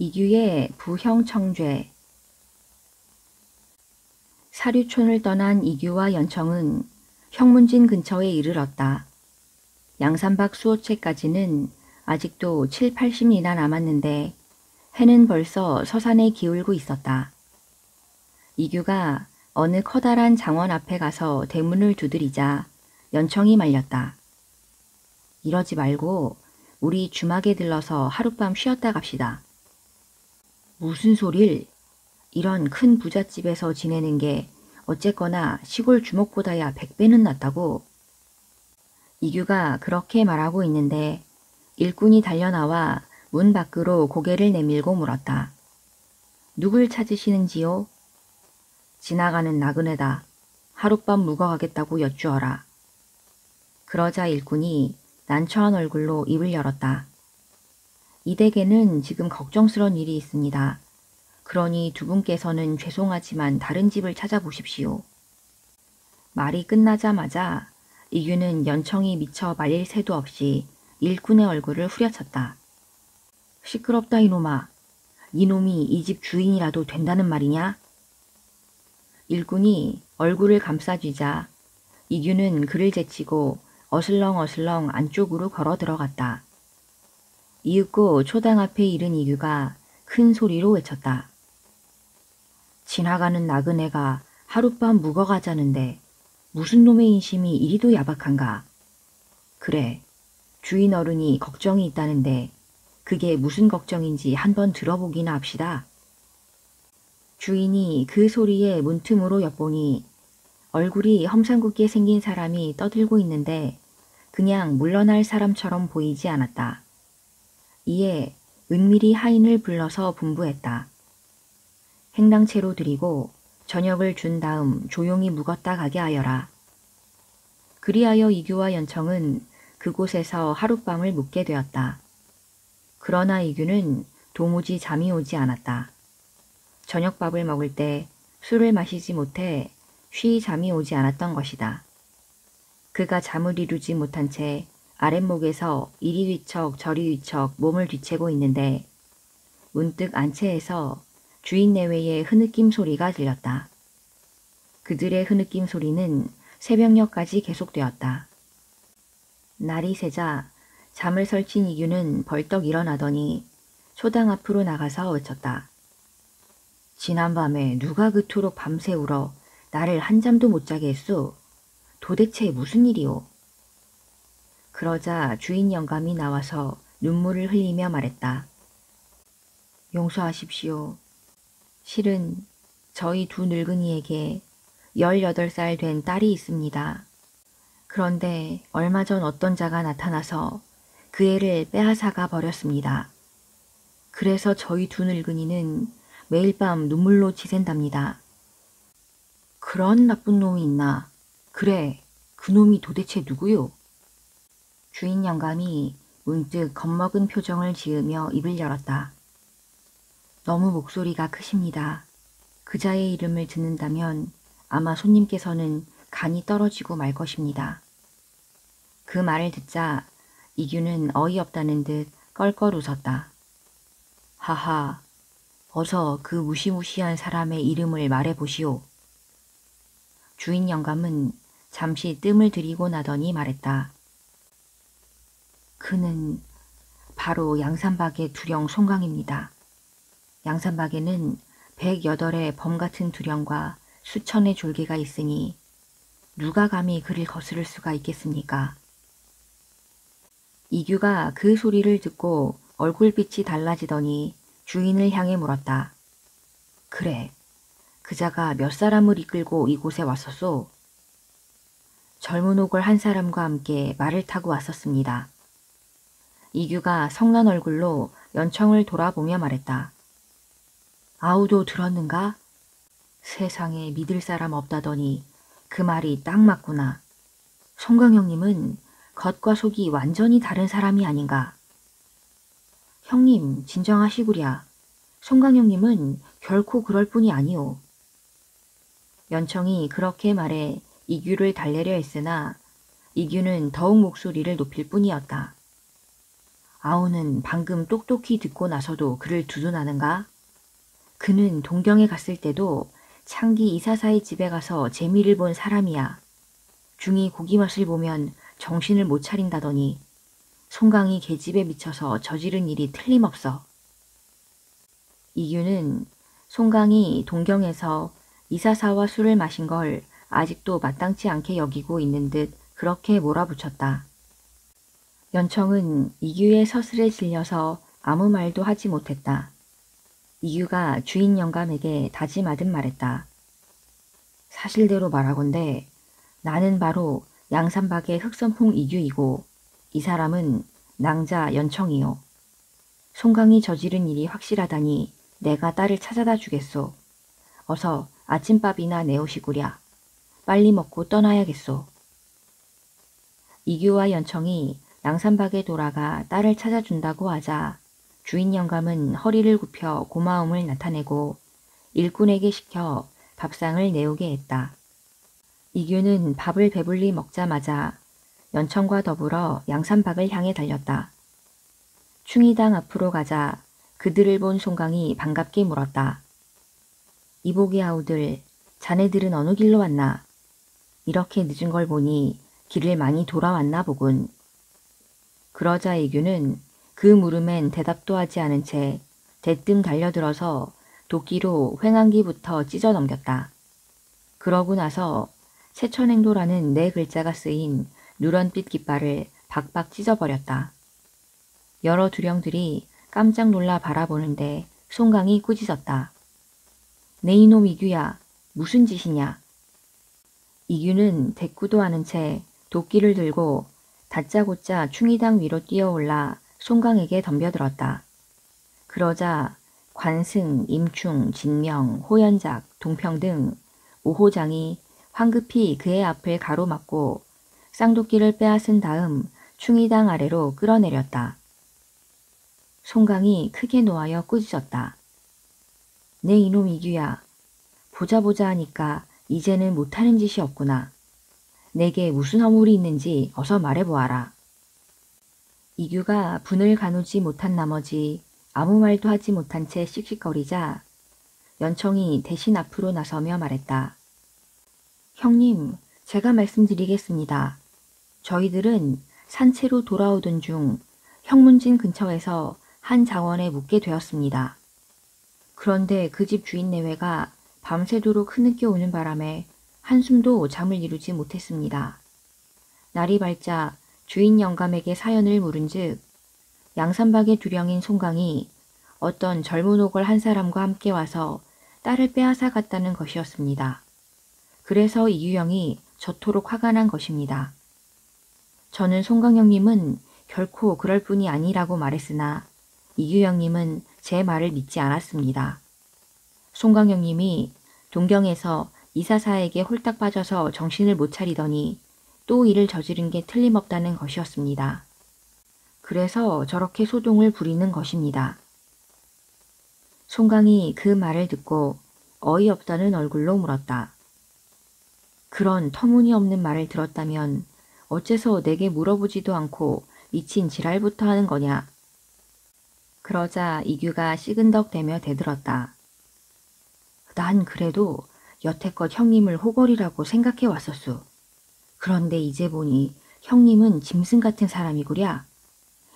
이규의 부형청죄. 사류촌을 떠난 이규와 연청은 형문진 근처에 이르렀다. 양산박 수호체까지는 아직도 7, 80리나 남았는데 해는 벌써 서산에 기울고 있었다. 이규가 어느 커다란 장원 앞에 가서 대문을 두드리자 연청이 말렸다. 이러지 말고 우리 주막에 들러서 하룻밤 쉬었다 갑시다. 무슨 소릴? 이런 큰 부잣집에서 지내는 게 어쨌거나 시골 주목보다야 100배는 낫다고. 이규가 그렇게 말하고 있는데 일꾼이 달려나와 문 밖으로 고개를 내밀고 물었다. 누굴 찾으시는지요? 지나가는 나그네다. 하룻밤 묵어가겠다고 여쭈어라. 그러자 일꾼이 난처한 얼굴로 입을 열었다. 이 댁에는 지금 걱정스러운 일이 있습니다. 그러니 두 분께서는 죄송하지만 다른 집을 찾아보십시오. 말이 끝나자마자 이규는 연청이 미처 말릴 새도 없이 일꾼의 얼굴을 후려쳤다. 시끄럽다 이놈아. 이놈이 이 집 주인이라도 된다는 말이냐? 일꾼이 얼굴을 감싸쥐자 이규는 그를 제치고 어슬렁어슬렁 안쪽으로 걸어 들어갔다. 이윽고 초당 앞에 이른 이규가 큰 소리로 외쳤다. 지나가는 나그네가 하룻밤 묵어가자는데 무슨 놈의 인심이 이리도 야박한가? 그래, 주인 어른이 걱정이 있다는데 그게 무슨 걱정인지 한번 들어보기나 합시다. 주인이 그 소리에 문틈으로 엿보니 얼굴이 험상궂게 생긴 사람이 떠들고 있는데 그냥 물러날 사람처럼 보이지 않았다. 이에 은밀히 하인을 불러서 분부했다. 행당채로 드리고 저녁을 준 다음 조용히 묵었다 가게 하여라. 그리하여 이규와 연청은 그곳에서 하룻밤을 묵게 되었다. 그러나 이규는 도무지 잠이 오지 않았다. 저녁밥을 먹을 때 술을 마시지 못해 쉬이 잠이 오지 않았던 것이다. 그가 잠을 이루지 못한 채 아랫목에서 이리 뒤척 저리 뒤척 몸을 뒤채고 있는데 문득 안채에서 주인 내외의 흐느낌 소리가 들렸다. 그들의 흐느낌 소리는 새벽녘까지 계속되었다. 날이 새자 잠을 설친 이규는 벌떡 일어나더니 초당 앞으로 나가서 외쳤다. 지난밤에 누가 그토록 밤새 울어 나를 한잠도 못 자게 했소? 도대체 무슨 일이오? 그러자 주인 영감이 나와서 눈물을 흘리며 말했다. 용서하십시오. 실은 저희 두 늙은이에게 18살 된 딸이 있습니다. 그런데 얼마 전 어떤 자가 나타나서 그 애를 빼앗아가 버렸습니다. 그래서 저희 두 늙은이는 매일 밤 눈물로 지샌답니다. 그런 나쁜 놈이 있나? 그래, 그 놈이 도대체 누구요? 주인 영감이 문득 겁먹은 표정을 지으며 입을 열었다. 너무 목소리가 크십니다. 그자의 이름을 듣는다면 아마 손님께서는 간이 떨어지고 말 것입니다. 그 말을 듣자 이규는 어이없다는 듯 껄껄 웃었다. 하하, 어서 그 무시무시한 사람의 이름을 말해보시오. 주인 영감은 잠시 뜸을 들이고 나더니 말했다. 그는 바로 양산박의 두령 송강입니다. 양산박에는 108의 범같은 두령과 수천의 졸개가 있으니 누가 감히 그를 거스를 수가 있겠습니까? 이규가 그 소리를 듣고 얼굴빛이 달라지더니 주인을 향해 물었다. 그래, 그자가 몇 사람을 이끌고 이곳에 왔었소? 젊은 오골 한 사람과 함께 말을 타고 왔었습니다. 이규가 성난 얼굴로 연청을 돌아보며 말했다. 아우도 들었는가? 세상에 믿을 사람 없다더니 그 말이 딱 맞구나. 송강 형님은 겉과 속이 완전히 다른 사람이 아닌가. 형님 진정하시구랴. 송강 형님은 결코 그럴 뿐이 아니오. 연청이 그렇게 말해 이규를 달래려 했으나 이규는 더욱 목소리를 높일 뿐이었다. 아오는 방금 똑똑히 듣고 나서도 그를 두둔하는가? 그는 동경에 갔을 때도 창기 이사사의 집에 가서 재미를 본 사람이야. 중이 고기 맛을 보면 정신을 못 차린다더니 송강이 계집에 미쳐서 저지른 일이 틀림없어. 이규는 송강이 동경에서 이사사와 술을 마신 걸 아직도 마땅치 않게 여기고 있는 듯 그렇게 몰아붙였다. 연청은 이규의 서슬에 질려서 아무 말도 하지 못했다. 이규가 주인 영감에게 다짐하듯 말했다. 사실대로 말하건대 나는 바로 양산박의 흑선풍 이규이고 이 사람은 낭자 연청이요. 송강이 저지른 일이 확실하다니 내가 딸을 찾아다 주겠소. 어서 아침밥이나 내오시구랴. 빨리 먹고 떠나야겠소. 이규와 연청이 양산박에 돌아가 딸을 찾아준다고 하자 주인 영감은 허리를 굽혀 고마움을 나타내고 일꾼에게 시켜 밥상을 내오게 했다. 이규는 밥을 배불리 먹자마자 연청과 더불어 양산박을 향해 달렸다. 충의당 앞으로 가자 그들을 본 송강이 반갑게 물었다. 이보게 아우들, 자네들은 어느 길로 왔나? 이렇게 늦은 걸 보니 길을 많이 돌아왔나 보군. 그러자 이규는 그 물음엔 대답도 하지 않은 채 대뜸 달려들어서 도끼로 횡안기부터 찢어 넘겼다. 그러고 나서 세천행도라는 네 글자가 쓰인 누런빛 깃발을 박박 찢어버렸다. 여러 두령들이 깜짝 놀라 바라보는데 송강이 꾸짖었다. 내 이놈 이규야, 무슨 짓이냐? 이규는 대꾸도 않은 채 도끼를 들고 다짜고짜 충의당 위로 뛰어올라 송강에게 덤벼들었다. 그러자 관승, 임충, 진명, 호연작, 동평 등 5호장이 황급히 그의 앞을 가로막고 쌍도끼를 빼앗은 다음 충의당 아래로 끌어내렸다. 송강이 크게 노하여 꾸짖었다. 내 이놈 이규야, 보자 하니까 이제는 못하는 짓이 없구나. 내게 무슨 허물이 있는지 어서 말해보아라. 이규가 분을 가누지 못한 나머지 아무 말도 하지 못한 채 씩씩거리자 연청이 대신 앞으로 나서며 말했다. 형님, 제가 말씀드리겠습니다. 저희들은 산채로 돌아오던 중 형문진 근처에서 한 장원에 묵게 되었습니다. 그런데 그 집 주인 내외가 밤새도록 흐느껴 오는 바람에 한숨도 잠을 이루지 못했습니다. 날이 밝자 주인 영감에게 사연을 물은즉 양산박의 두령인 송강이 어떤 젊은 옥을 한 사람과 함께 와서 딸을 빼앗아 갔다는 것이었습니다. 그래서 이규영이 저토록 화가 난 것입니다. 저는 송강 형님은 결코 그럴 뿐이 아니라고 말했으나 이규영님은 제 말을 믿지 않았습니다. 송강 형님이 동경에서 이사사에게 홀딱 빠져서 정신을 못 차리더니 또 일을 저지른 게 틀림없다는 것이었습니다. 그래서 저렇게 소동을 부리는 것입니다. 송강이 그 말을 듣고 어이없다는 얼굴로 물었다. 그런 터무니없는 말을 들었다면 어째서 내게 물어보지도 않고 미친 지랄부터 하는 거냐. 그러자 이규가 시근덕대며 대들었다. 난 그래도 여태껏 형님을 호걸이라고 생각해 왔었소. 그런데 이제 보니 형님은 짐승 같은 사람이구랴.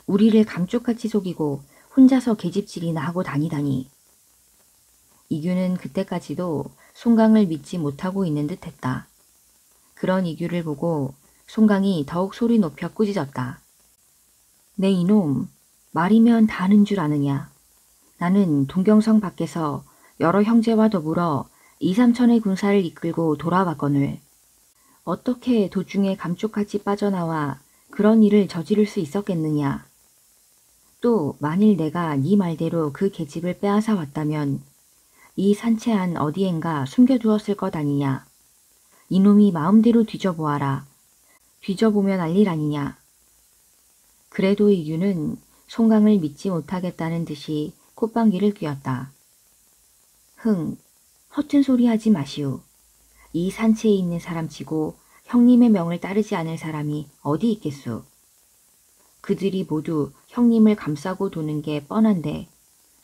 우리를 감쪽같이 속이고 혼자서 계집질이나 하고 다니다니. 이규는 그때까지도 송강을 믿지 못하고 있는 듯 했다. 그런 이규를 보고 송강이 더욱 소리 높여 꾸짖었다. 내 이놈, 말이면 다 아는 줄 아느냐. 나는 동경성 밖에서 여러 형제와 더불어 2, 3천의 군사를 이끌고 돌아왔거늘 어떻게 도중에 감쪽같이 빠져나와 그런 일을 저지를 수 있었겠느냐. 또 만일 내가 네 말대로 그 계집을 빼앗아 왔다면 이 산채 안 어디엔가 숨겨두었을 것 아니냐. 이놈이 마음대로 뒤져보아라. 뒤져보면 알 일 아니냐. 그래도 이규는 송강을 믿지 못하겠다는 듯이 콧방귀를 뀌었다. 흥, 허튼 소리 하지 마시오. 이 산채에 있는 사람치고 형님의 명을 따르지 않을 사람이 어디 있겠소. 그들이 모두 형님을 감싸고 도는 게 뻔한데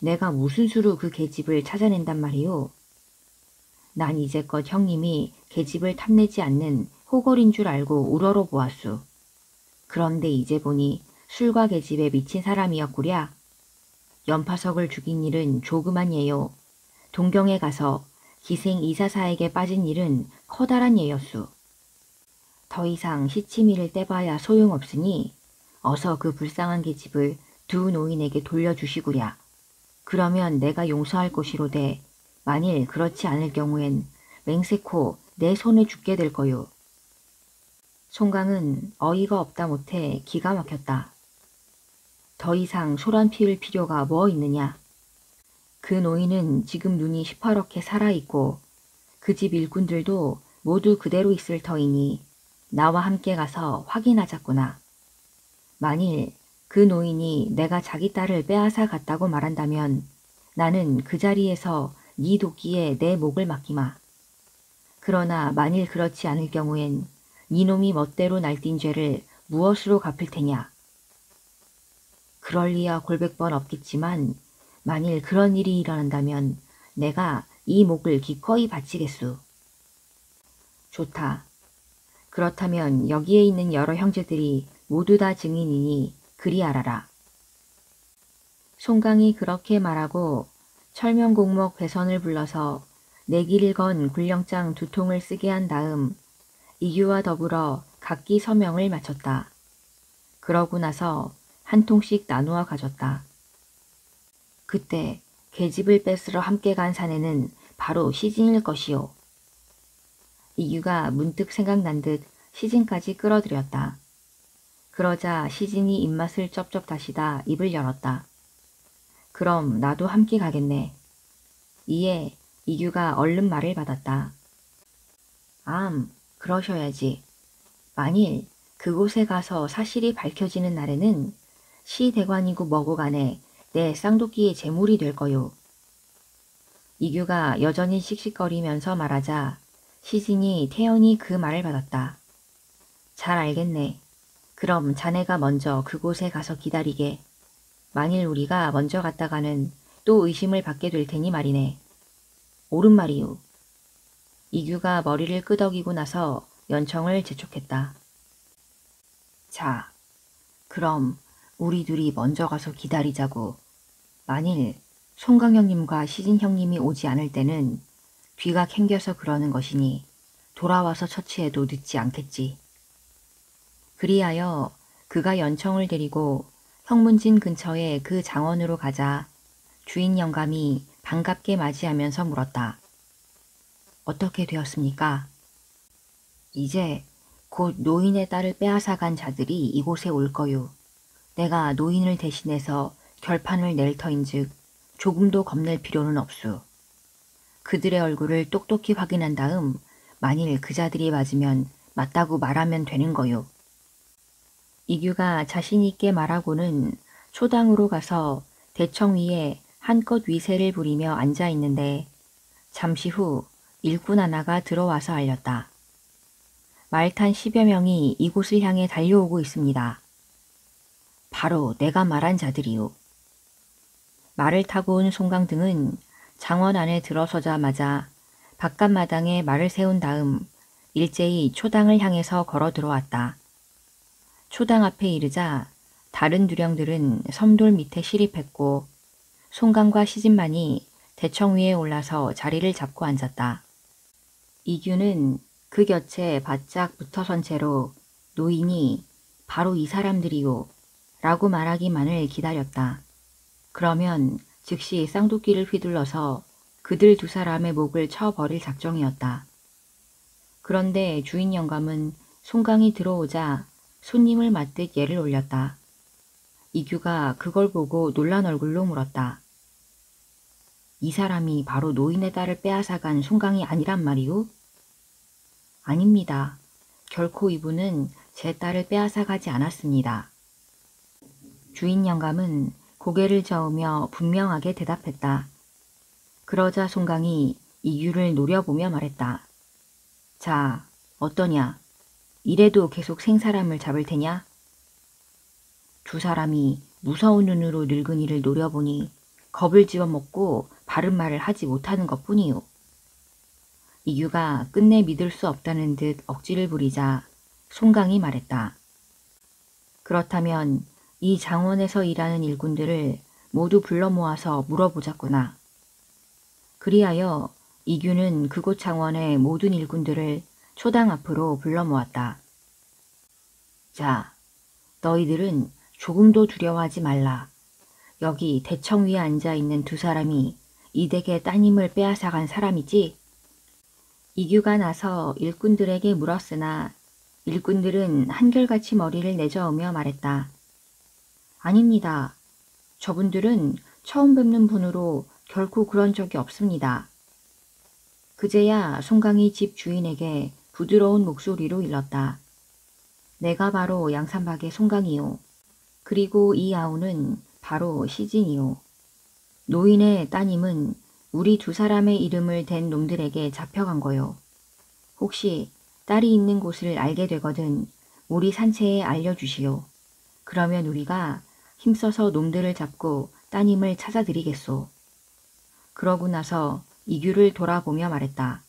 내가 무슨 수로 그 계집을 찾아낸단 말이오. 난 이제껏 형님이 계집을 탐내지 않는 호걸인 줄 알고 우러러 보았수. 그런데 이제 보니 술과 계집에 미친 사람이었구랴. 연파석을 죽인 일은 조그만 예요. 동경에 가서 기생 이사사에게 빠진 일은 커다란 예였수. 더 이상 시치미를 떼봐야 소용없으니 어서 그 불쌍한 계집을 두 노인에게 돌려주시구랴. 그러면 내가 용서할 것이로되 만일 그렇지 않을 경우엔 맹세코 내 손에 죽게 될 거요. 송강은 어이가 없다 못해 기가 막혔다. 더 이상 소란 피울 필요가 뭐 있느냐. 그 노인은 지금 눈이 시퍼렇게 살아있고 그 집 일꾼들도 모두 그대로 있을 터이니 나와 함께 가서 확인하자꾸나. 만일 그 노인이 내가 자기 딸을 빼앗아 갔다고 말한다면 나는 그 자리에서 네 도끼에 내 목을 맡기마. 그러나 만일 그렇지 않을 경우엔 니놈이 멋대로 날뛴 죄를 무엇으로 갚을 테냐. 그럴 리야 골백번 없겠지만 만일 그런 일이 일어난다면 내가 이 목을 기꺼이 바치겠수. 좋다. 그렇다면 여기에 있는 여러 형제들이 모두 다 증인이니 그리 알아라. 송강이 그렇게 말하고 철명공목 괴선을 불러서 내기를 건 굴령장 2통을 쓰게 한 다음 이규와 더불어 각기 서명을 마쳤다. 그러고 나서 한 통씩 나누어 가졌다. 그때 계집을 뺏으러 함께 간 사내는 바로 시진일 것이요. 이규가 문득 생각난 듯 시진까지 끌어들였다. 그러자 시진이 입맛을 쩝쩝 다시다 입을 열었다. 그럼 나도 함께 가겠네. 이에 이규가 얼른 말을 받았다. 그러셔야지. 만일 그곳에 가서 사실이 밝혀지는 날에는 시대관이고 뭐고 간에 내 쌍도끼의 제물이 될 거요. 이규가 여전히 씩씩거리면서 말하자 시진이 태연히 그 말을 받았다. 잘 알겠네. 그럼 자네가 먼저 그곳에 가서 기다리게. 만일 우리가 먼저 갔다가는 또 의심을 받게 될 테니 말이네. 옳은 말이요. 이규가 머리를 끄덕이고 나서 연청을 재촉했다. 자, 그럼 우리 둘이 먼저 가서 기다리자고. 만일 송강 형님과 시진 형님이 오지 않을 때는 뒤가 캥겨서 그러는 것이니 돌아와서 처치해도 늦지 않겠지. 그리하여 그가 연청을 데리고 형문진 근처의 그 장원으로 가자 주인 영감이 반갑게 맞이하면서 물었다. 어떻게 되었습니까? 이제 곧 노인의 딸을 빼앗아간 자들이 이곳에 올 거요. 내가 노인을 대신해서 결판을 낼 터인즉 조금도 겁낼 필요는 없수. 그들의 얼굴을 똑똑히 확인한 다음 만일 그 자들이 맞으면 맞다고 말하면 되는 거요. 이규가 자신 있게 말하고는 초당으로 가서 대청 위에 한껏 위세를 부리며 앉아 있는데 잠시 후 일꾼 하나가 들어와서 알렸다. 말탄 10여 명이 이곳을 향해 달려오고 있습니다. 바로 내가 말한 자들이요. 말을 타고 온 송강등은 장원 안에 들어서자마자 바깥마당에 말을 세운 다음 일제히 초당을 향해서 걸어 들어왔다. 초당 앞에 이르자 다른 두령들은 섬돌 밑에 시립했고 송강과 시진만이 대청 위에 올라서 자리를 잡고 앉았다. 이규는 그 곁에 바짝 붙어선 채로 노인이 바로 이 사람들이요 라고 말하기만을 기다렸다. 그러면 즉시 쌍도끼를 휘둘러서 그들 두 사람의 목을 쳐버릴 작정이었다. 그런데 주인 영감은 송강이 들어오자 손님을 맞듯 예를 올렸다. 이규가 그걸 보고 놀란 얼굴로 물었다. 이 사람이 바로 노인의 딸을 빼앗아간 송강이 아니란 말이오? 아닙니다. 결코 이분은 제 딸을 빼앗아가지 않았습니다. 주인 영감은 고개를 저으며 분명하게 대답했다. 그러자 송강이 이규를 노려보며 말했다. 자, 어떠냐? 이래도 계속 생사람을 잡을 테냐? 두 사람이 무서운 눈으로 늙은이를 노려보니 겁을 집어먹고 바른 말을 하지 못하는 것뿐이요. 이규가 끝내 믿을 수 없다는 듯 억지를 부리자 송강이 말했다. 그렇다면 이 장원에서 일하는 일꾼들을 모두 불러 모아서 물어보자꾸나. 그리하여 이규는 그곳 장원의 모든 일꾼들을 초당 앞으로 불러 모았다. 자, 너희들은 조금도 두려워하지 말라. 여기 대청 위에 앉아있는 두 사람이 이 댁의 따님을 빼앗아간 사람이지? 이규가 나서 일꾼들에게 물었으나 일꾼들은 한결같이 머리를 내저으며 말했다. 아닙니다. 저분들은 처음 뵙는 분으로 결코 그런 적이 없습니다. 그제야 송강이 집 주인에게 부드러운 목소리로 일렀다. 내가 바로 양산박의 송강이요. 그리고 이 아우는 바로 시진이요. 노인의 따님은 우리 두 사람의 이름을 댄 놈들에게 잡혀간 거요. 혹시 딸이 있는 곳을 알게 되거든 우리 산채에 알려주시오. 그러면 우리가 힘써서 놈들을 잡고 따님을 찾아드리겠소. 그러고 나서 이규를 돌아보며 말했다.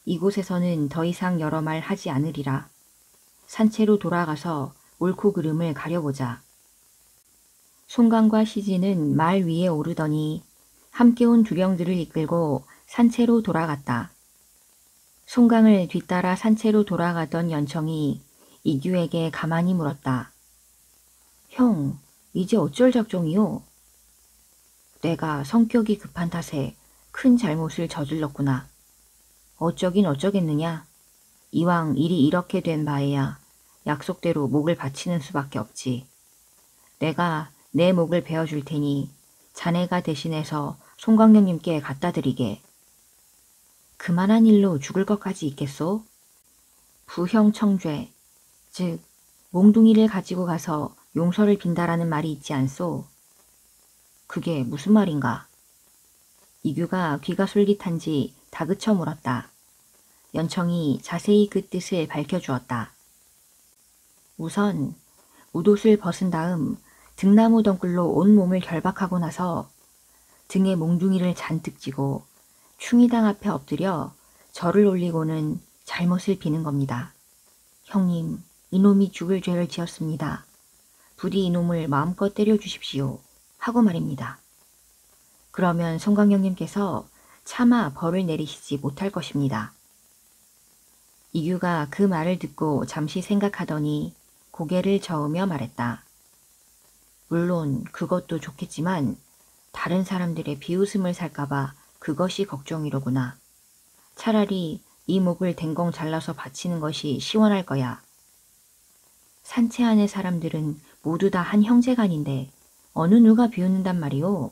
이곳에서는 더 이상 여러 말 하지 않으리라. 산채로 돌아가서 옳고 그름을 가려보자. 송강과 시진은 말 위에 오르더니 함께 온 두령들을 이끌고 산채로 돌아갔다. 송강을 뒤따라 산채로 돌아가던 연청이 이규에게 가만히 물었다. 형, 이제 어쩔 작정이요? 내가 성격이 급한 탓에 큰 잘못을 저질렀구나. 어쩌긴 어쩌겠느냐. 이왕 일이 이렇게 된 바에야 약속대로 목을 바치는 수밖에 없지. 내가 내 목을 베어줄 테니 자네가 대신해서 송광령님께 갖다 드리게. 그만한 일로 죽을 것까지 있겠소? 부형 청죄, 즉 몽둥이를 가지고 가서 용서를 빈다라는 말이 있지 않소? 그게 무슨 말인가? 이규가 귀가 솔깃한지 다그쳐 물었다. 연청이 자세히 그 뜻을 밝혀주었다. 우선 웃옷을 벗은 다음 등나무 덩굴로 온 몸을 결박하고 나서 등에 몽둥이를 잔뜩 쥐고 충의당 앞에 엎드려 절을 올리고는 잘못을 비는 겁니다. 형님, 이놈이 죽을 죄를 지었습니다. 부디 이놈을 마음껏 때려주십시오. 하고 말입니다. 그러면 송광령님께서 차마 벌을 내리시지 못할 것입니다. 이규가 그 말을 듣고 잠시 생각하더니 고개를 저으며 말했다. 물론 그것도 좋겠지만 다른 사람들의 비웃음을 살까봐 그것이 걱정이로구나. 차라리 이 목을 댕공 잘라서 바치는 것이 시원할 거야. 산채 안의 사람들은 모두 다 한 형제간인데 어느 누가 비웃는단 말이오.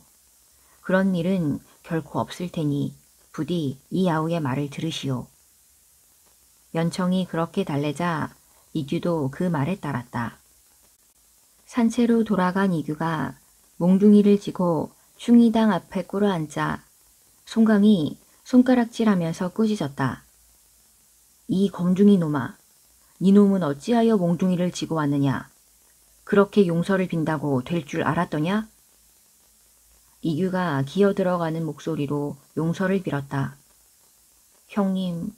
그런 일은 결코 없을 테니 부디 이 아우의 말을 들으시오. 연청이 그렇게 달래자 이규도 그 말에 따랐다. 산채로 돌아간 이규가 몽둥이를 쥐고 충의당 앞에 꿇어앉자 송강이 손가락질하면서 꾸짖었다. 이 검둥이 놈아, 네 놈은 어찌하여 몽둥이를 쥐고 왔느냐? 그렇게 용서를 빈다고 될 줄 알았더냐? 이규가 기어들어가는 목소리로 용서를 빌었다. 형님,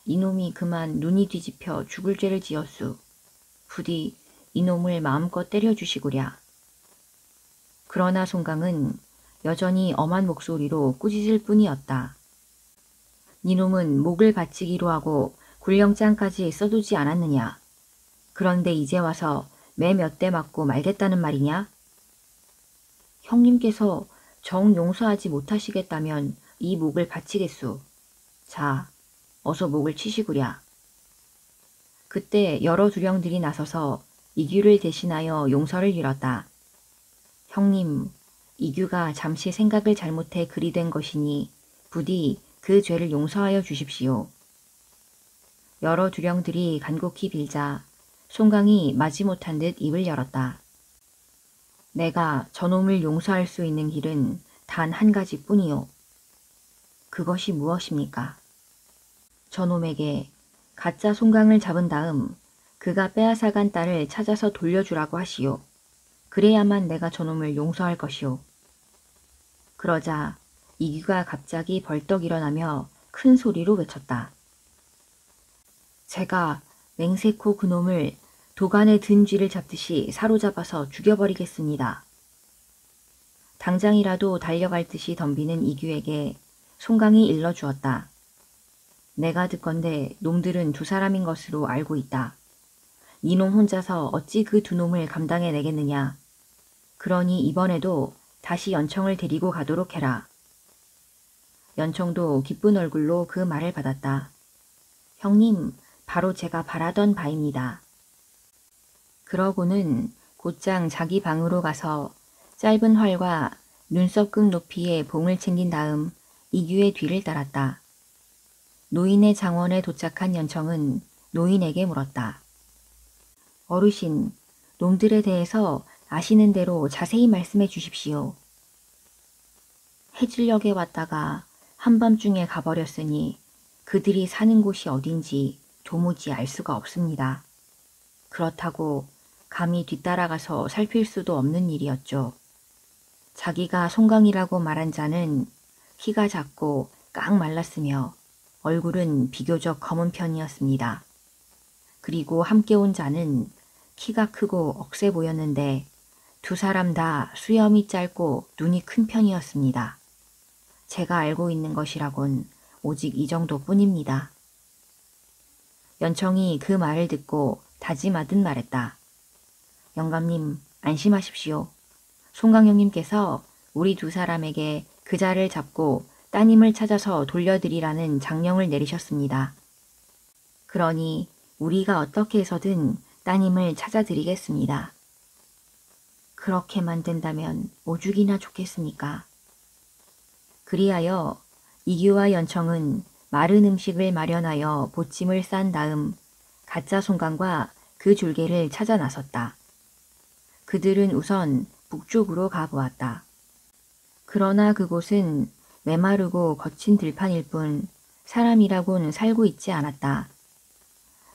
이놈이 그만 눈이 뒤집혀 죽을 죄를 지었수. 부디 이놈을 마음껏 때려주시구랴. 그러나 송강은 여전히 엄한 목소리로 꾸짖을 뿐이었다. 니놈은 목을 바치기로 하고 굴령장까지 써두지 않았느냐. 그런데 이제 와서 매 몇 대 맞고 말겠다는 말이냐? 형님께서 정 용서하지 못하시겠다면 이 목을 바치겠소. 자, 어서 목을 치시구랴. 그때 여러 두령들이 나서서 이규를 대신하여 용서를 빌었다. 형님, 이규가 잠시 생각을 잘못해 그리 된 것이니 부디 그 죄를 용서하여 주십시오. 여러 두령들이 간곡히 빌자 송강이 마지못한 듯 입을 열었다. 내가 저놈을 용서할 수 있는 길은 단 한 가지뿐이요. 그것이 무엇입니까? 저놈에게 가짜 송강을 잡은 다음 그가 빼앗아간 딸을 찾아서 돌려주라고 하시오. 그래야만 내가 저놈을 용서할 것이오. 그러자 이규가 갑자기 벌떡 일어나며 큰 소리로 외쳤다. 제가 맹세코 그놈을 도간에 든 쥐를 잡듯이 사로잡아서 죽여버리겠습니다. 당장이라도 달려갈 듯이 덤비는 이규에게 송강이 일러주었다. 내가 듣건대 놈들은 두 사람인 것으로 알고 있다. 이놈 혼자서 어찌 그 두 놈을 감당해내겠느냐. 그러니 이번에도 다시 연청을 데리고 가도록 해라. 연청도 기쁜 얼굴로 그 말을 받았다. 형님, 바로 제가 바라던 바입니다. 그러고는 곧장 자기 방으로 가서 짧은 활과 눈썹끝 높이의 봉을 챙긴 다음 이규의 뒤를 따랐다. 노인의 장원에 도착한 연청은 노인에게 물었다. 어르신, 놈들에 대해서 아시는 대로 자세히 말씀해 주십시오. 해질녘에 왔다가 한밤중에 가버렸으니 그들이 사는 곳이 어딘지 도무지 알 수가 없습니다. 그렇다고 감히 뒤따라가서 살필 수도 없는 일이었죠. 자기가 송강이라고 말한 자는 키가 작고 깡 말랐으며 얼굴은 비교적 검은 편이었습니다. 그리고 함께 온 자는 키가 크고 억세 보였는데 두 사람 다 수염이 짧고 눈이 큰 편이었습니다. 제가 알고 있는 것이라곤 오직 이 정도뿐입니다. 연청이 그 말을 듣고 다짐하듯 말했다. 영감님, 안심하십시오. 송강형님께서 우리 두 사람에게 그자를 잡고 따님을 찾아서 돌려드리라는 장령을 내리셨습니다. 그러니 우리가 어떻게 해서든 따님을 찾아드리겠습니다. 그렇게만 된다면 오죽이나 좋겠습니까? 그리하여 이규와 연청은 마른 음식을 마련하여 보침을 싼 다음 가짜 송강과 그 줄개를 찾아 나섰다. 그들은 우선 북쪽으로 가보았다. 그러나 그곳은 메마르고 거친 들판일 뿐 사람이라고는 살고 있지 않았다.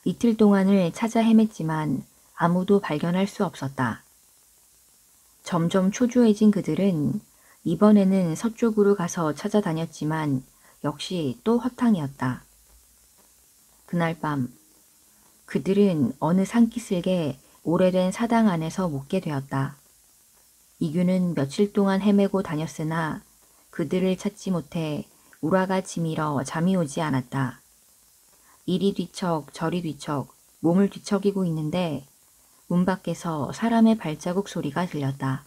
이틀 동안을 찾아 헤맸지만 아무도 발견할 수 없었다. 점점 초조해진 그들은 이번에는 서쪽으로 가서 찾아다녔지만 역시 또 허탕이었다. 그날 밤 그들은 어느 산기슭에 오래된 사당 안에서 묵게 되었다. 이규는 며칠 동안 헤매고 다녔으나 그들을 찾지 못해 우라가 치밀어 잠이 오지 않았다. 이리 뒤척 저리 뒤척 몸을 뒤척이고 있는데 문 밖에서 사람의 발자국 소리가 들렸다.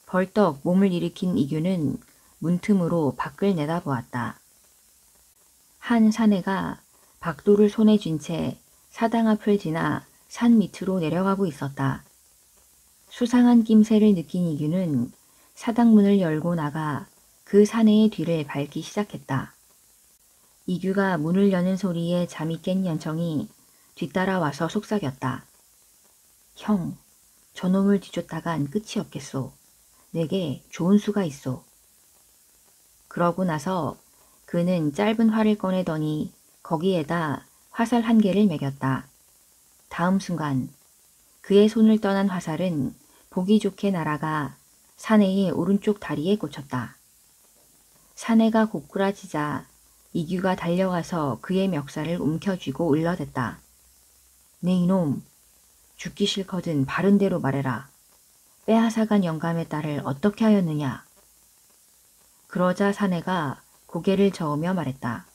벌떡 몸을 일으킨 이규는 문틈으로 밖을 내다보았다. 한 사내가 박도를 손에 쥔 채 사당 앞을 지나 산 밑으로 내려가고 있었다. 수상한 낌새를 느낀 이규는 사당문을 열고 나가 그 사내의 뒤를 밟기 시작했다. 이규가 문을 여는 소리에 잠이 깬 연청이 뒤따라와서 속삭였다. 형, 저놈을 뒤쫓다간 끝이 없겠소. 내게 좋은 수가 있소. 그러고 나서 그는 짧은 활을 꺼내더니 거기에다 화살 한 개를 매겼다. 다음 순간 그의 손을 떠난 화살은 보기 좋게 날아가 사내의 오른쪽 다리에 꽂혔다. 사내가 고꾸라지자 이규가 달려가서 그의 멱살을 움켜쥐고 울려댔다. 네 이놈, 죽기 싫거든 바른 대로 말해라. 빼앗아간 영감의 딸을 어떻게 하였느냐. 그러자 사내가 고개를 저으며 말했다.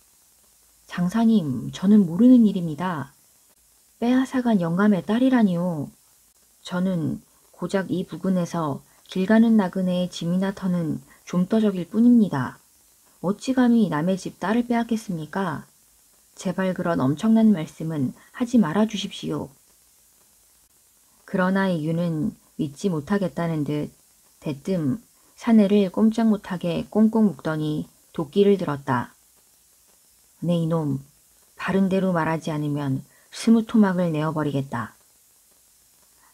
장사님, 저는 모르는 일입니다. 빼앗아간 영감의 딸이라니요. 저는 고작 이 부근에서 길 가는 나그네의 짐이나 터는 좀떠적일 뿐입니다. 어찌 감히 남의 집 딸을 빼앗겠습니까? 제발 그런 엄청난 말씀은 하지 말아 주십시오. 그러나 이규는 믿지 못하겠다는 듯 대뜸 사내를 꼼짝 못하게 꽁꽁 묶더니 도끼를 들었다. 네 이놈, 바른 대로 말하지 않으면 스무토막을 내어버리겠다.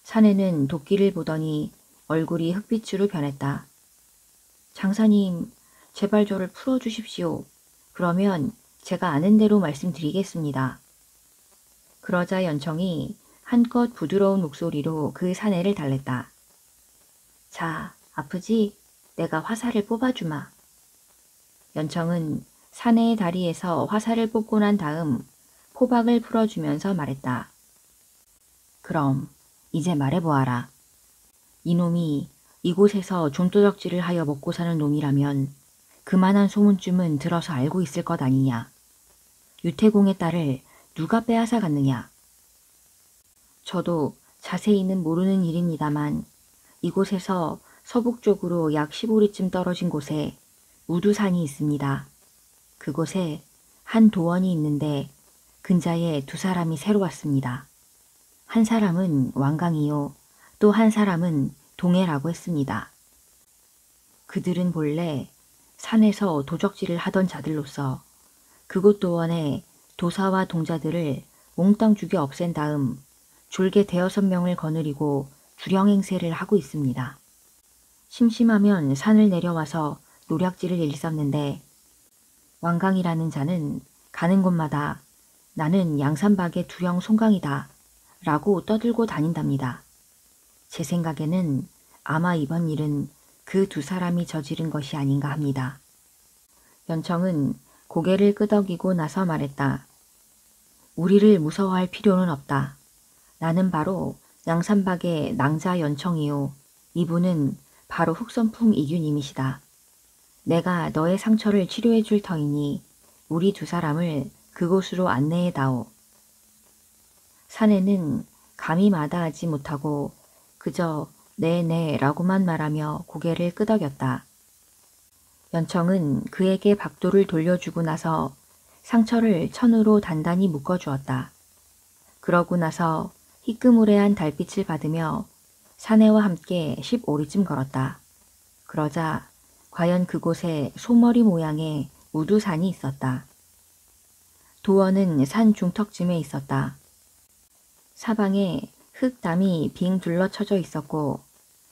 사내는 도끼를 보더니 얼굴이 흑빛으로 변했다. 장사님, 제발 저를 풀어주십시오. 그러면 제가 아는 대로 말씀드리겠습니다. 그러자 연청이 한껏 부드러운 목소리로 그 사내를 달랬다. 자, 아프지? 내가 화살을 뽑아주마. 연청은 사내의 다리에서 화살을 뽑고 난 다음 포박을 풀어주면서 말했다. 그럼 이제 말해보아라. 이놈이 이곳에서 좀도적질을 하여 먹고 사는 놈이라면 그만한 소문쯤은 들어서 알고 있을 것 아니냐. 유태공의 딸을 누가 빼앗아 갔느냐. 저도 자세히는 모르는 일입니다만 이곳에서 서북쪽으로 약 15리쯤 떨어진 곳에 우두산이 있습니다. 그곳에 한 도원이 있는데 근자에 두 사람이 새로 왔습니다. 한 사람은 왕강이요, 또 한 사람은 동해라고 했습니다. 그들은 본래 산에서 도적질을 하던 자들로서 그곳 도원에 도사와 동자들을 몽땅 죽여 없앤 다음 졸개 5명을 거느리고 주령행세를 하고 있습니다. 심심하면 산을 내려와서 노략질을 일삼는데 왕강이라는 자는 가는 곳마다 나는 양산박의 두령 송강이다 라고 떠들고 다닌답니다. 제 생각에는 아마 이번 일은 그 두 사람이 저지른 것이 아닌가 합니다. 연청은 고개를 끄덕이고 나서 말했다. 우리를 무서워할 필요는 없다. 나는 바로 양산박의 낭자 연청이요. 이분은 바로 흑선풍 이규님이시다. 내가 너의 상처를 치료해 줄 터이니 우리 두 사람을 그곳으로 안내해 다오. 사내는 감히 마다하지 못하고 그저 네네 라고만 말하며 고개를 끄덕였다. 연청은 그에게 박도를 돌려주고 나서 상처를 천으로 단단히 묶어주었다. 그러고 나서 희끄무레한 달빛을 받으며 사내와 함께 15리쯤 걸었다. 그러자 과연 그곳에 소머리 모양의 우두산이 있었다. 도원은 산 중턱쯤에 있었다. 사방에 흙담이 빙 둘러쳐져 있었고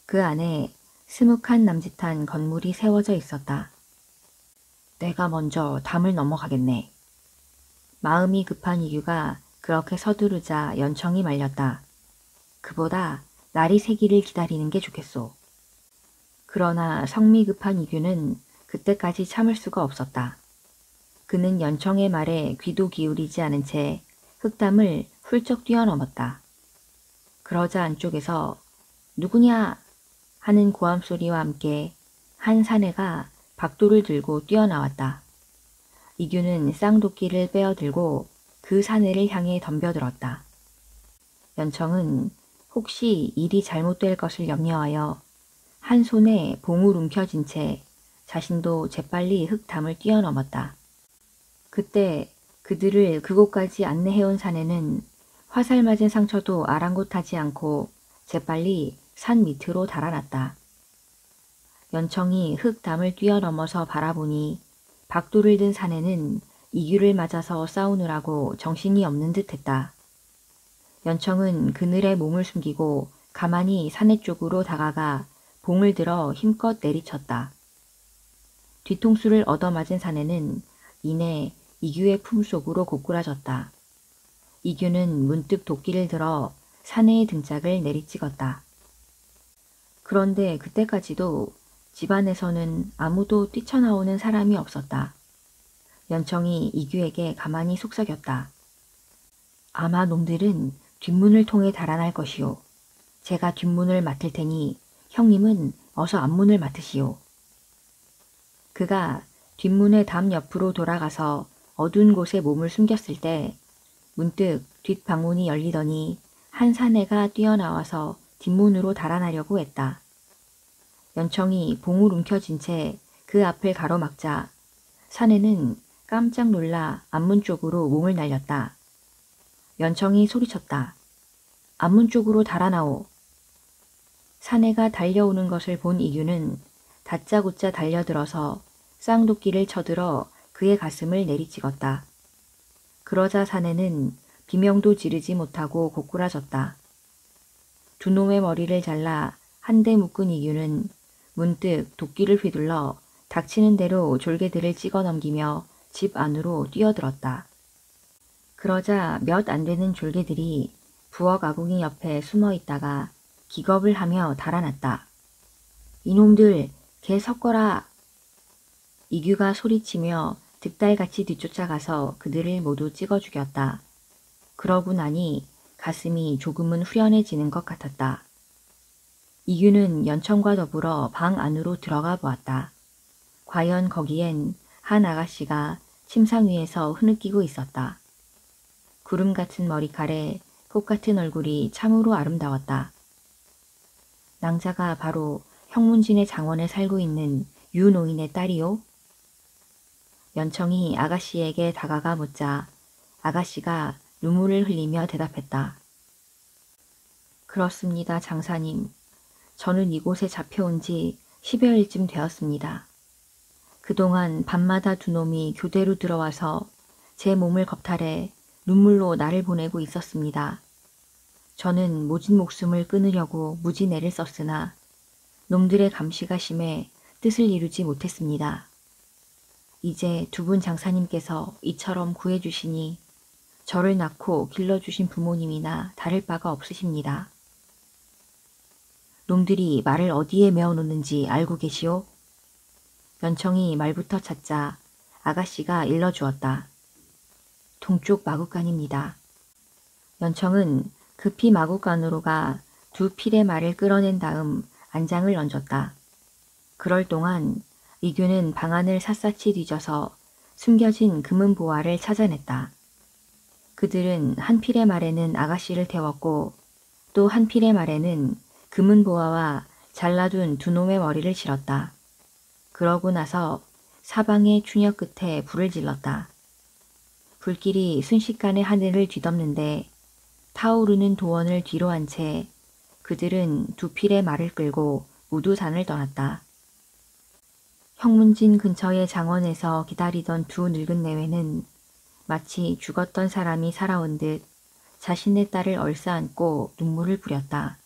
그 안에 스묵한 남짓한 건물이 세워져 있었다. 내가 먼저 담을 넘어가겠네. 마음이 급한 이규가 그렇게 서두르자 연청이 말렸다. 그보다 날이 새기를 기다리는 게 좋겠소. 그러나 성미 급한 이규는 그때까지 참을 수가 없었다. 그는 연청의 말에 귀도 기울이지 않은 채 흙담을 훌쩍 뛰어넘었다. 그러자 안쪽에서 누구냐 하는 고함 소리와 함께 한 사내가 박도를 들고 뛰어나왔다. 이규는 쌍도끼를 빼어들고 그 사내를 향해 덤벼들었다. 연청은 혹시 일이 잘못될 것을 염려하여 한 손에 봉을 움켜쥔 채 자신도 재빨리 흙담을 뛰어넘었다. 그때 그들을 그곳까지 안내해온 사내는 화살 맞은 상처도 아랑곳하지 않고 재빨리 산 밑으로 달아났다. 연청이 흙담을 뛰어넘어서 바라보니 박도를 든 사내는 이규를 맞아서 싸우느라고 정신이 없는 듯했다. 연청은 그늘에 몸을 숨기고 가만히 사내 쪽으로 다가가 봉을 들어 힘껏 내리쳤다. 뒤통수를 얻어맞은 사내는 이내 이규의 품속으로 고꾸라졌다. 이규는 문득 도끼를 들어 사내의 등짝을 내리찍었다. 그런데 그때까지도 집안에서는 아무도 뛰쳐나오는 사람이 없었다. 연청이 이규에게 가만히 속삭였다. 아마 놈들은 뒷문을 통해 달아날 것이오. 제가 뒷문을 맡을 테니 형님은 어서 앞문을 맡으시오. 그가 뒷문의 담 옆으로 돌아가서 어두운 곳에 몸을 숨겼을 때 문득 뒷방문이 열리더니 한 사내가 뛰어나와서 뒷문으로 달아나려고 했다. 연청이 봉을 움켜쥔 채 그 앞을 가로막자 사내는 깜짝 놀라 앞문 쪽으로 몸을 날렸다. 연청이 소리쳤다. 앞문 쪽으로 달아나오. 사내가 달려오는 것을 본 이규는 다짜고짜 달려들어서 쌍도끼를 쳐들어 그의 가슴을 내리찍었다. 그러자 사내는 비명도 지르지 못하고 고꾸라졌다. 두 놈의 머리를 잘라 한데 묶은 이규는 문득 도끼를 휘둘러 닥치는 대로 졸개들을 찍어 넘기며 집 안으로 뛰어들었다. 그러자 몇 안 되는 졸개들이 부엌 아궁이 옆에 숨어 있다가 기겁을 하며 달아났다. 이놈들, 개 섞어라! 이규가 소리치며 득달같이 뒤쫓아가서 그들을 모두 찍어 죽였다. 그러고 나니 가슴이 조금은 후련해지는 것 같았다. 이규는 연청과 더불어 방 안으로 들어가 보았다. 과연 거기엔 한 아가씨가 침상 위에서 흐느끼고 있었다. 구름 같은 머리칼에 꽃 같은 얼굴이 참으로 아름다웠다. 낭자가 바로 형문진의 장원에 살고 있는 유 노인의 딸이요? 연청이 아가씨에게 다가가 묻자 아가씨가 눈물을 흘리며 대답했다. 그렇습니다, 장사님. 저는 이곳에 잡혀온 지 10여일쯤 되었습니다. 그동안 밤마다 두 놈이 교대로 들어와서 제 몸을 겁탈해 눈물로 나를 보내고 있었습니다. 저는 모진 목숨을 끊으려고 무진 애를 썼으나 놈들의 감시가 심해 뜻을 이루지 못했습니다. 이제 두 분 장사님께서 이처럼 구해주시니 저를 낳고 길러주신 부모님이나 다를 바가 없으십니다. 놈들이 말을 어디에 메어놓는지 알고 계시오? 연청이 말부터 찾자 아가씨가 일러주었다. 동쪽 마구간입니다. 연청은 급히 마구간으로 가 두 필의 말을 끌어낸 다음 안장을 얹었다. 그럴 동안 이규는 방안을 샅샅이 뒤져서 숨겨진 금은 보화를 찾아냈다. 그들은 한 필의 말에는 아가씨를 태웠고 또 한 필의 말에는 금은 보화와 잘라둔 두 놈의 머리를 실었다. 그러고 나서 사방의 추녀 끝에 불을 질렀다. 불길이 순식간에 하늘을 뒤덮는데 타오르는 도원을 뒤로 한 채 그들은 두 필의 말을 끌고 우두산을 떠났다. 형문진 근처의 장원에서 기다리던 두 늙은 내외는 마치 죽었던 사람이 살아온 듯 자신의 딸을 얼싸안고 눈물을 뿌렸다.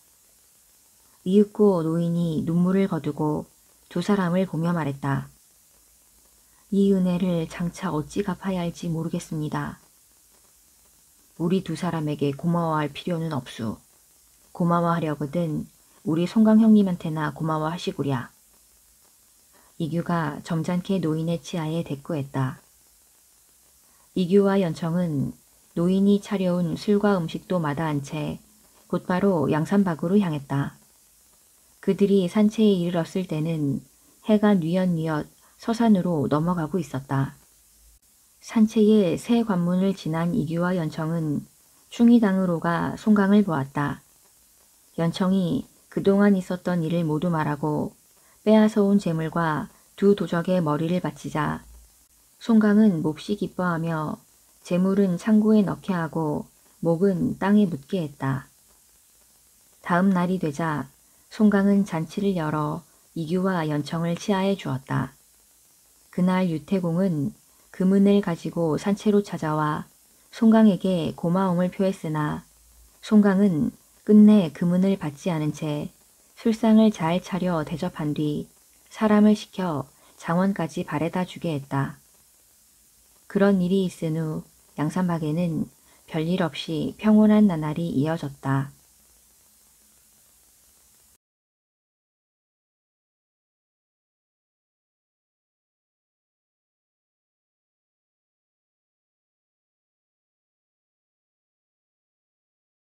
이윽고 노인이 눈물을 거두고 두 사람을 보며 말했다. 이 은혜를 장차 어찌 갚아야 할지 모르겠습니다. 우리 두 사람에게 고마워할 필요는 없수. 고마워하려거든 우리 송강 형님한테나 고마워하시구랴. 이규가 점잖게 노인의 치아에 대꾸했다. 이규와 연청은 노인이 차려온 술과 음식도 마다한 채 곧바로 양산박으로 향했다. 그들이 산채에 이르렀을 때는 해가 뉘엿뉘엿 서산으로 넘어가고 있었다. 산채의 새 관문을 지난 이규와 연청은 충의당으로 가 송강을 보았다. 연청이 그동안 있었던 일을 모두 말하고 빼앗아온 재물과 두 도적의 머리를 바치자 송강은 몹시 기뻐하며 재물은 창고에 넣게 하고 목은 땅에 묻게 했다. 다음 날이 되자 송강은 잔치를 열어 이규와 연청을 치하해 주었다. 그날 유태공은 금은을 가지고 산채로 찾아와 송강에게 고마움을 표했으나 송강은 끝내 금은을 받지 않은 채 술상을 잘 차려 대접한 뒤 사람을 시켜 장원까지 바래다 주게 했다. 그런 일이 있은 후 양산박에는 별일 없이 평온한 나날이 이어졌다.